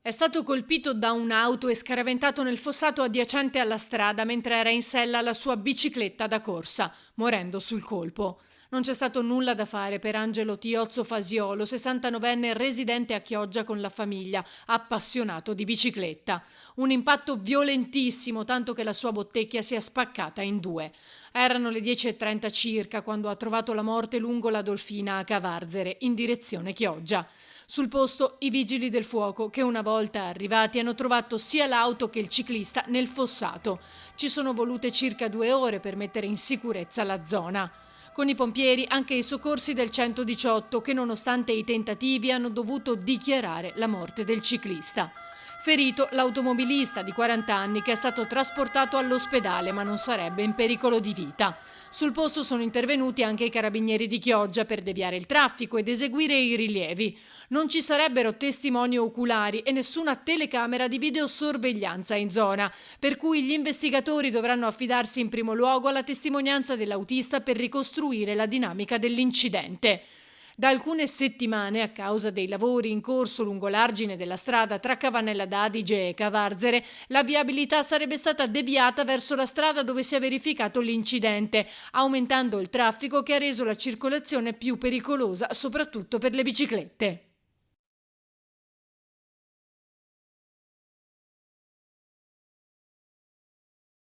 È stato colpito da un'auto e scaraventato nel fossato adiacente alla strada mentre era in sella alla sua bicicletta da corsa, morendo sul colpo. Non c'è stato nulla da fare per Angelo Tiozzo Fasiolo, 69enne residente a Chioggia con la famiglia, appassionato di bicicletta. Un impatto violentissimo, tanto che la sua bottecchia si è spaccata in due. Erano le 10:30 circa quando ha trovato la morte lungo la Dolfina a Cavarzere, in direzione Chioggia. Sul posto i vigili del fuoco che una volta arrivati hanno trovato sia l'auto che il ciclista nel fossato. Ci sono volute circa 2 ore per mettere in sicurezza la zona. Con i pompieri anche i soccorsi del 118 che nonostante i tentativi hanno dovuto dichiarare la morte del ciclista. Ferito l'automobilista di 40 anni che è stato trasportato all'ospedale ma non sarebbe in pericolo di vita. Sul posto sono intervenuti anche i carabinieri di Chioggia per deviare il traffico ed eseguire i rilievi. Non ci sarebbero testimoni oculari e nessuna telecamera di videosorveglianza in zona, per cui gli investigatori dovranno affidarsi in primo luogo alla testimonianza dell'autista per ricostruire la dinamica dell'incidente. Da alcune settimane, a causa dei lavori in corso lungo l'argine della strada tra Cavanella d'Adige e Cavarzere, la viabilità sarebbe stata deviata verso la strada dove si è verificato l'incidente, aumentando il traffico che ha reso la circolazione più pericolosa, soprattutto per le biciclette.